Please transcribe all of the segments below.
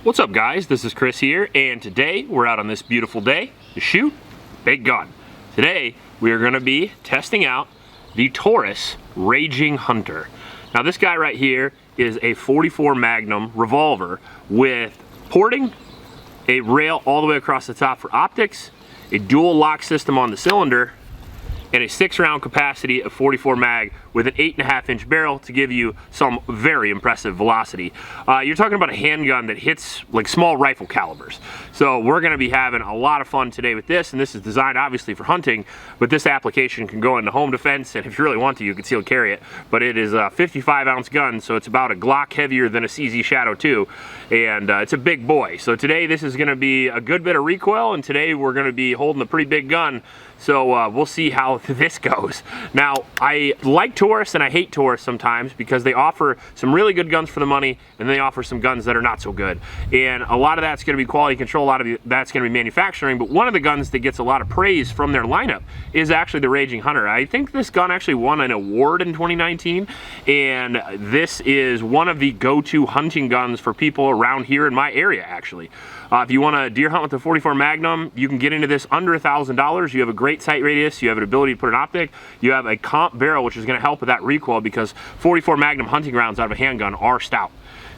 What's up guys, this is Chris here, and today we're out on this beautiful day to shoot big gun. Today we are going to be testing out the Taurus Raging Hunter. Now this guy right here is a 44 Magnum revolver with porting, a rail all the way across the top for optics, a dual lock system on the cylinder, and a 6-round capacity of 44 mag with an 8.5-inch barrel to give you some very impressive velocity. You're talking about a handgun that hits like small rifle calibers. So we're gonna be having a lot of fun today with this, and this is designed obviously for hunting, but this application can go into home defense, and if you really want to, you can concealed carry it. But it is a 55-ounce gun, so it's about a Glock heavier than a CZ Shadow 2, and it's a big boy. So today this is gonna be a good bit of recoil, and today we're gonna be holding a pretty big gun. So we'll see how this goes. Now, I like Taurus and I hate Taurus sometimes because they offer some really good guns for the money, and they offer some guns that are not so good. And a lot of that's gonna be quality control, a lot of that's gonna be manufacturing, but one of the guns that gets a lot of praise from their lineup is actually the Raging Hunter. I think this gun actually won an award in 2019, and this is one of the go-to hunting guns for people around here in my area, actually. If you want to deer hunt with the 44 Magnum, you can get into this under $1,000. You have a great sight radius, you have an ability to put an optic, you have a comp barrel, which is going to help with that recoil because 44 Magnum hunting rounds out of a handgun are stout.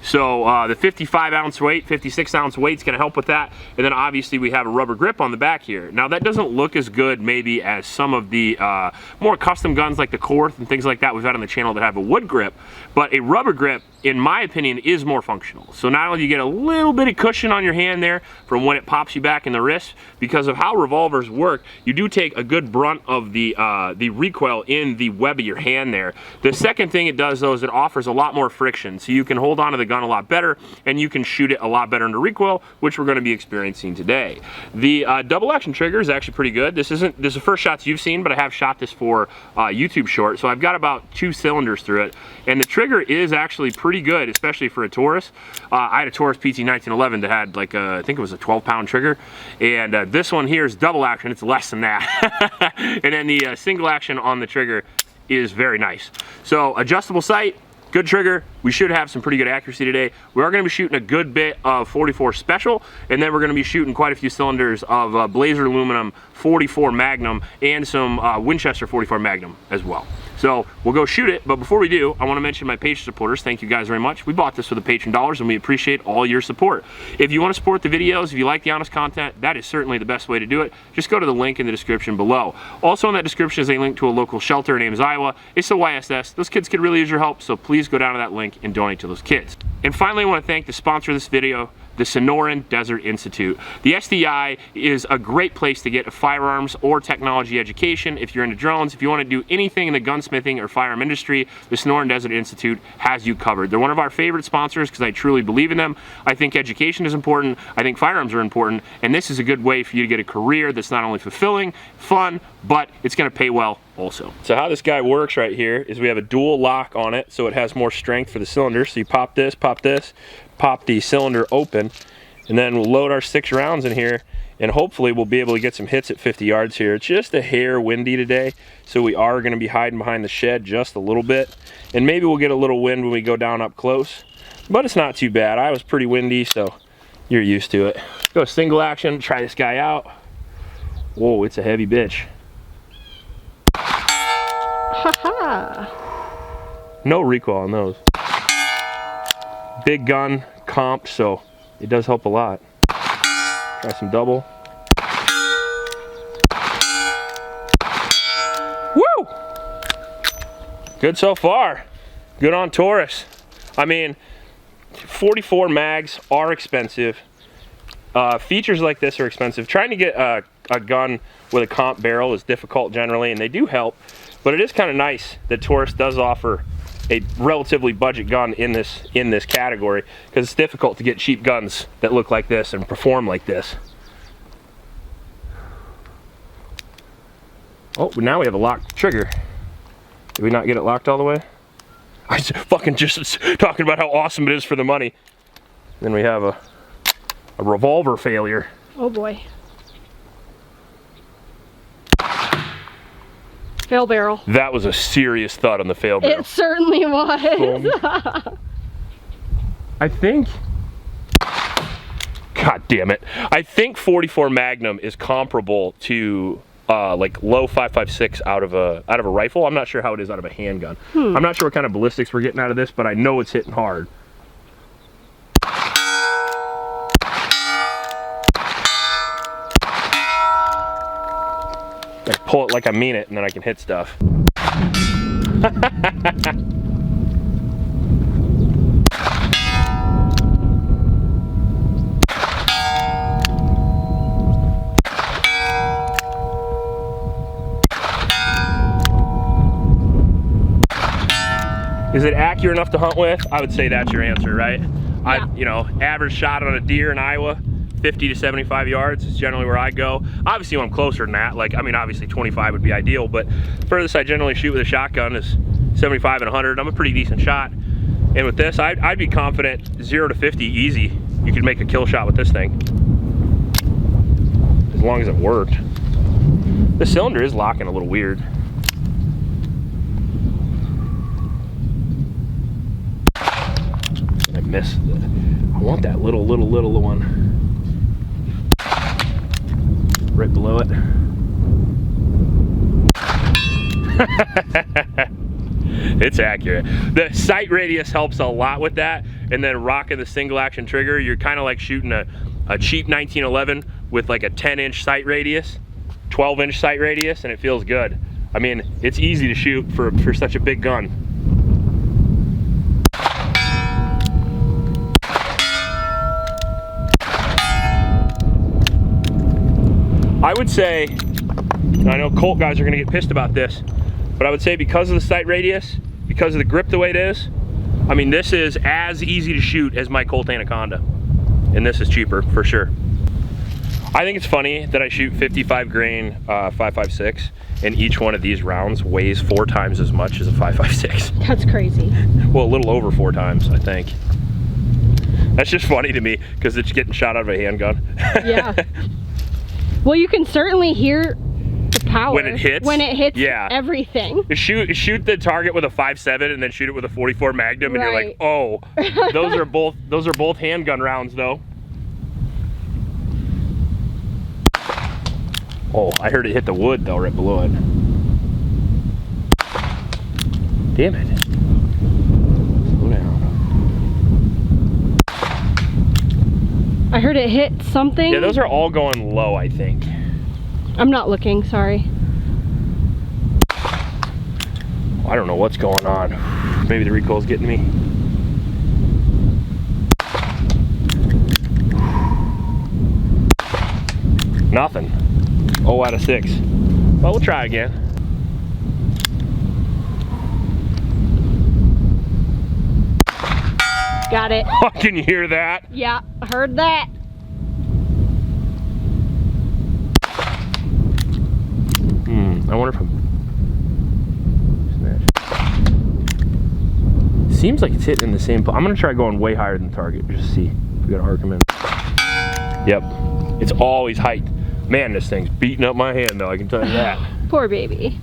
So the 55-ounce weight, 56-ounce weight is going to help with that. And then obviously we have a rubber grip on the back here. Now that doesn't look as good maybe as some of the more custom guns like the Korth and things like that we've had on the channel that have a wood grip. But a rubber grip, in my opinion, is more functional. So not only do you get a little bit of cushion on your hand there from when it pops you back in the wrist, because of how revolvers work, you do take a good brunt of the recoil in the web of your hand there. The second thing it does though is it offers a lot more friction. So you can hold on to the gun a lot better, and you can shoot it a lot better under recoil, which we're going to be experiencing today. The double action trigger is actually pretty good. This is the first shots you've seen, but I have shot this for YouTube short, so I've got about 2 cylinders through it, and the trigger is actually pretty good, especially for a Taurus. I had a Taurus PT 1911 that had like I think it was a 12-pound trigger, and this one here is double action. It's less than that. And then the single action on the trigger is very nice. So adjustable sight, good trigger. We should have some pretty good accuracy today. We are going to be shooting a good bit of 44 Special, and then we're going to be shooting quite a few cylinders of Blazer Aluminum 44 Magnum and some Winchester 44 Magnum as well. So we'll go shoot it, but before we do, I want to mention my Patreon supporters. Thank you guys very much. We bought this with the Patreon dollars, and we appreciate all your support. If you want to support the videos, if you like the honest content, that is certainly the best way to do it. Just go to the link in the description below. Also in that description is a link to a local shelter named Iowa. It's the YSS. Those kids could really use your help, so please go down to that link and donate to those kids. And finally, I want to thank the sponsor of this video, the Sonoran Desert Institute. The SDI is a great place to get a firearms or technology education. If you're into drones, if you want to do anything in the gunsmithing or firearm industry, the Sonoran Desert Institute has you covered. They're one of our favorite sponsors because I truly believe in them. I think education is important, I think firearms are important, and this is a good way for you to get a career that's not only fulfilling, fun, but it's going to pay well also. So how this guy works right here is we have a dual lock on it, so it has more strength for the cylinder. So you pop this, pop the cylinder open, and then we'll load our 6 rounds in here, and hopefully we'll be able to get some hits at 50 yards here. It's just a hair windy today, so we are going to be hiding behind the shed just a little bit, and maybe we'll get a little wind when we go down up close, but it's not too bad. I was pretty windy, so you're used to it. Go single action, try this guy out. Whoa, it's a heavy bitch. No recoil on those. Big gun, comped, so it does help a lot. Try some double. Woo! Good so far. Good on Taurus. I mean, 44 mags are expensive. Features like this are expensive. Trying to get a gun with a comp barrel is difficult generally, and they do help, but it is kind of nice that Taurus does offer a relatively budget gun in this category, because it's difficult to get cheap guns that look like this and perform like this. Oh, now we have a locked trigger. Did we not get it locked all the way? I was fucking just talking about how awesome it is for the money. Then we have a revolver failure. Oh boy. Fail barrel. That was a serious thud on the fail barrel. It certainly was. I think God damn it. I think 44 Magnum is comparable to like low 5.56 out of a rifle. I'm not sure how it is out of a handgun. I'm not sure what kind of ballistics we're getting out of this, but I know it's hitting hard. I pull it like I mean it, and then I can hit stuff. Is it accurate enough to hunt with? I would say that's your answer, right? Yeah. You know, average shot on a deer in Iowa, 50 to 75 yards is generally where I go. Obviously when I'm closer than that, like, I mean, obviously 25 would be ideal, but furthest I generally shoot with a shotgun is 75 and 100. I'm a pretty decent shot. And with this, I'd be confident 0 to 50 easy. You could make a kill shot with this thing. As long as it worked. The cylinder is locking a little weird. I missed I want that little one. Right below it. It's accurate. The sight radius helps a lot with that, and then rocking the single action trigger, you're kind of like shooting a cheap 1911 with like a 10-inch sight radius, 12-inch sight radius, and it feels good. I mean, it's easy to shoot for such a big gun. I would say, and I know Colt guys are gonna get pissed about this, but I would say because of the sight radius, because of the grip the way it is, I mean, this is as easy to shoot as my Colt Anaconda. And this is cheaper, for sure. I think it's funny that I shoot 55 grain 5.56, and each one of these rounds weighs 4 times as much as a 5.56. That's crazy. Well, a little over 4 times, I think. That's just funny to me, because it's getting shot out of a handgun. Yeah. Well, you can certainly hear the power when it hits, yeah, everything. Shoot the target with a 5.7 and then shoot it with a 44 Magnum, and you're like, oh, those are both handgun rounds though. Oh, I heard it hit the wood though, right below it. Damn it. Slow down. I heard it hit something. Yeah, those are all going low, I think. I'm not looking, sorry. I don't know what's going on. Maybe the recoil's getting me. Nothing. 0 out of 6. Well, we'll try again. Got it. Oh, can you hear that? Yeah, I heard that. I wonder if I'm... Seems like it's hitting in the same... I'm gonna try going way higher than the target, just to see if we got to arc him in. Yep, it's always height. Man, this thing's beating up my hand though, I can tell you that. Poor baby.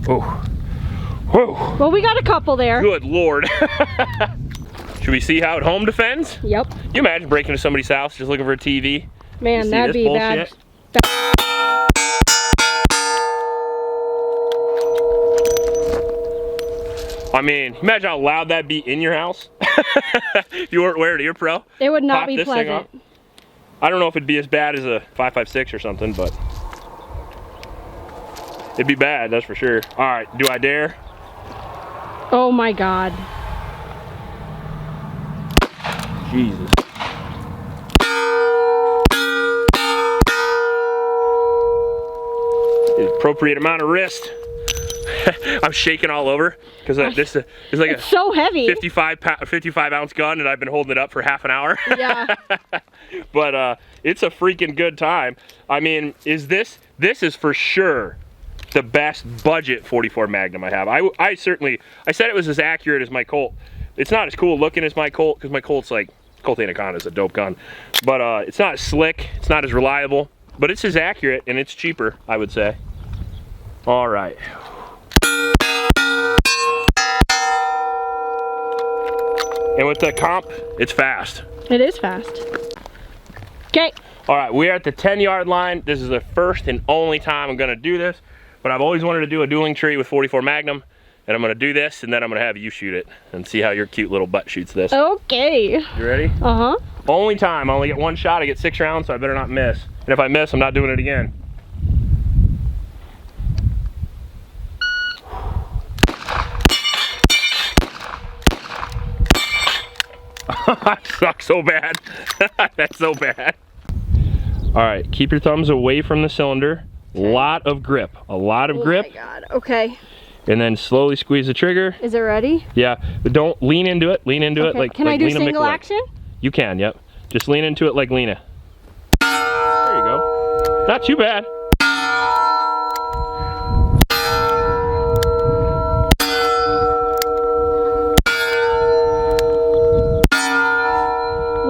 Oh. Whoa. Well, we got a couple there. Good Lord. Should we see how at home defends? Yep. Can you imagine breaking into somebody's house just looking for a TV? Man, that'd be bad. I mean, imagine how loud that'd be in your house. If you weren't wearing an ear pro. It would not be pleasant. I don't know if it'd be as bad as a 5.56 or something, but it'd be bad, that's for sure. All right, do I dare? Oh my God. Jesus. The appropriate amount of wrist. I'm shaking all over because this is like it's so heavy. 55 ounce gun, and I've been holding it up for half an hour. Yeah. But it's a freaking good time. I mean, this is for sure the best budget 44 Magnum I have. I said it was as accurate as my Colt. It's not as cool looking as my Colt, because my Colt's like, Colt Anaconda is a dope gun, but it's not as slick, it's not as reliable, but it's as accurate and it's cheaper, I would say. All right. And with the comp, it's fast. It is fast. Okay. All right, we're at the 10-yard line. This is the first and only time I'm gonna do this, but I've always wanted to do a dueling tree with 44 Magnum, and I'm gonna do this, and then I'm gonna have you shoot it and see how your cute little butt shoots this. Okay. You ready? Uh-huh. Only time, I only get one shot, I get 6 rounds, so I better not miss. And if I miss, I'm not doing it again. I suck so bad. That's so bad. All right, keep your thumbs away from the cylinder. Lot of grip, a lot of grip. Oh my God, okay. And then slowly squeeze the trigger. Is it ready? Yeah, but don't lean into it, lean into it like Can I do Lena single Mikulek. action? You can, yep. Just lean into it like Lena. There you go. Not too bad.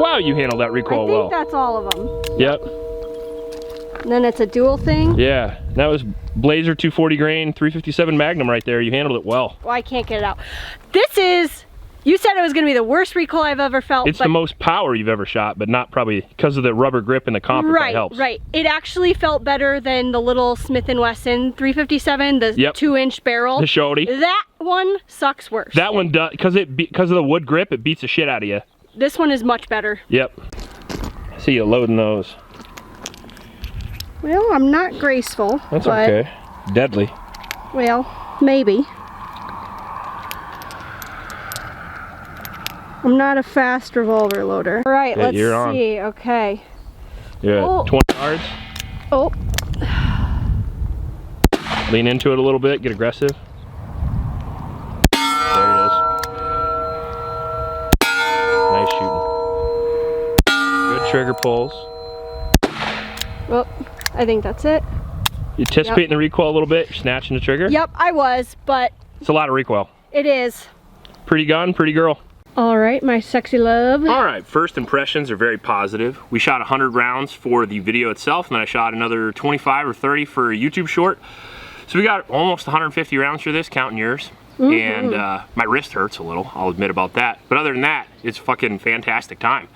Wow, you handled that recoil well. I think that's all of them. Yep. And then it's a dual thing. Yeah, that was Blazer 240 grain, 357 Magnum right there. You handled it well. Well, I can't get it out. This is, you said it was gonna be the worst recoil I've ever felt. It's the most power you've ever shot, but not probably because of the rubber grip and the comp. Right, helps. right. It actually felt better than the little Smith & Wesson 357, the 2-inch barrel. The shorty. That one sucks worse. That one does, because of the wood grip, it beats the shit out of you. This one is much better. Yep. I see you loading those. Well, I'm not graceful. That's but, okay. Deadly. Well, maybe. I'm not a fast revolver loader. All right, let's see. Okay. Yeah, 20 yards. Oh. Lean into it a little bit, get aggressive. There it is. Nice shooting. Good trigger pulls. Well, I think that's it. You anticipating the recoil a little bit, you're snatching the trigger? Yep, I was, but... It's a lot of recoil. It is. Pretty gun, pretty girl. All right, my sexy love. All right, first impressions are very positive. We shot 100 rounds for the video itself, and then I shot another 25 or 30 for a YouTube short. So we got almost 150 rounds for this, counting yours. And my wrist hurts a little, I'll admit about that. But other than that, it's fucking fantastic time.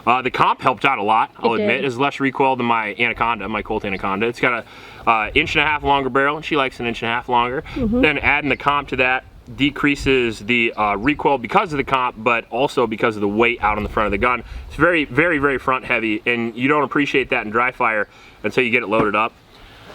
The comp helped out a lot, I'll admit. It's less recoil than my Anaconda, my Colt Anaconda. It's got a 1.5-inch longer barrel, and she likes an 1.5 inch longer. Then adding the comp to that decreases the recoil because of the comp, but also because of the weight out on the front of the gun. It's very, very, very front heavy, and you don't appreciate that in dry fire until you get it loaded up.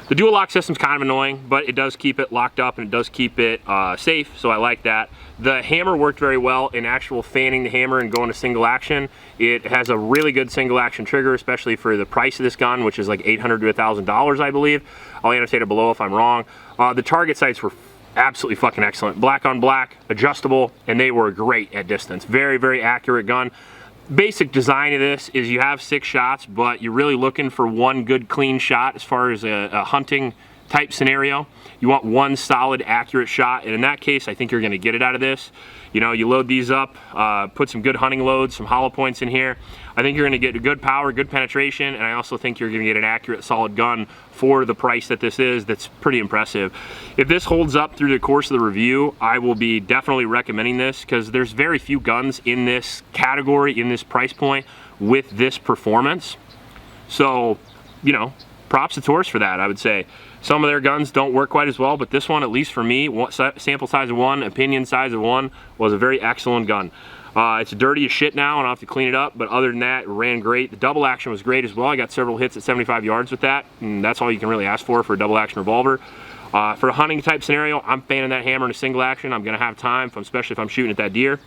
The dual lock system's kind of annoying, but it does keep it locked up and it does keep it safe, so I like that. The hammer worked very well in actual fanning the hammer and going to single action. It has a really good single action trigger, especially for the price of this gun, which is like $800 to $1,000, I believe. I'll annotate it below if I'm wrong. The target sights were absolutely fucking excellent. Black on black, adjustable, and they were great at distance. Very, very accurate gun. Basic design of this is you have 6 shots, but you're really looking for one good clean shot as far as a hunting type scenario. You want one solid accurate shot, and in that case I think you're going to get it out of this. You know, you load these up, put some good hunting loads, some hollow points in here. I think you're going to get good power, good penetration, and I also think you're going to get an accurate solid gun for the price that this is. That's pretty impressive. If this holds up through the course of the review, I will be definitely recommending this, because there's very few guns in this category, in this price point, with this performance. So, you know, props to Taurus for that, I would say. Some of their guns don't work quite as well, but this one, at least for me, sample size of 1, opinion size of 1, was a very excellent gun. It's dirty as shit now, and I'll have to clean it up, but other than that, it ran great. The double action was great as well. I got several hits at 75 yards with that, and that's all you can really ask for a double action revolver. For a hunting type scenario, I'm fanning that hammer in a single action. I'm gonna have time, especially if I'm shooting at that deer.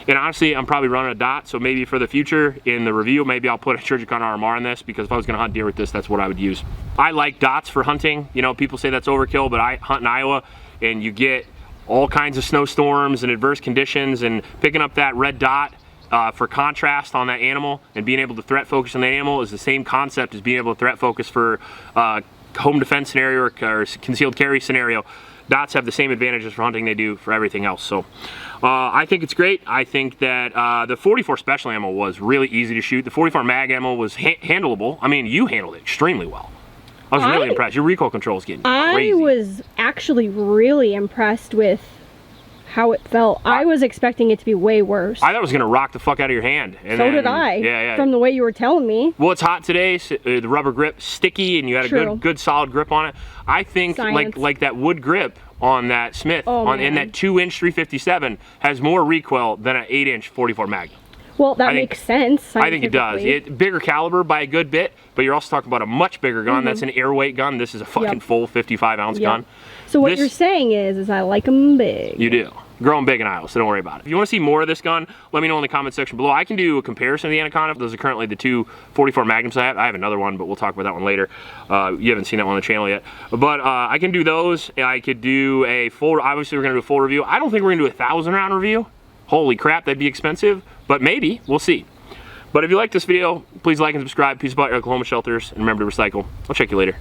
And honestly, I'm probably running a dot, so maybe for the future, in the review, maybe I'll put a Surgicon RMR on this, because if I was gonna hunt deer with this, that's what I would use. I like dots for hunting. You know, people say that's overkill, but I hunt in Iowa, and you get all kinds of snowstorms and adverse conditions, and picking up that red dot for contrast on that animal and being able to threat focus on that animal is the same concept as being able to threat focus for home defense scenario or concealed carry scenario. Dots have the same advantages for hunting they do for everything else. So I think it's great. I think that the 44 special ammo was really easy to shoot. The 44 mag ammo was handleable. I mean, you handled it extremely well. I was really impressed. Your recoil control is getting crazy. I was actually really impressed with how it felt. I was expecting it to be way worse. I thought it was going to rock the fuck out of your hand. And so did I. Yeah. From the way you were telling me. Well, it's hot today. So, the rubber grip sticky, and you had a good solid grip on it. I think like that wood grip on that Smith in that 2-inch 357 has more recoil than an 8-inch 44 Magnum. Well, that makes sense. I think it does. Bigger caliber by a good bit, but you're also talking about a much bigger gun. That's an airweight gun. This is a fucking full 55-ounce gun. So what you're saying is I like them big. You do. Grow them big in Iowa, so don't worry about it. If you want to see more of this gun, let me know in the comment section below. I can do a comparison of the Anaconda. Those are currently the 2 44 Magnums I have. I have another one, but we'll talk about that one later. You haven't seen that one on the channel yet. But I can do those. I could do a full, obviously we're going to do a full review. I don't think we're going to do a 1,000-round review. Holy crap, that'd be expensive. But maybe, we'll see. But if you like this video, please like and subscribe. Peace about your Oklahoma shelters, and remember to recycle. I'll check you later.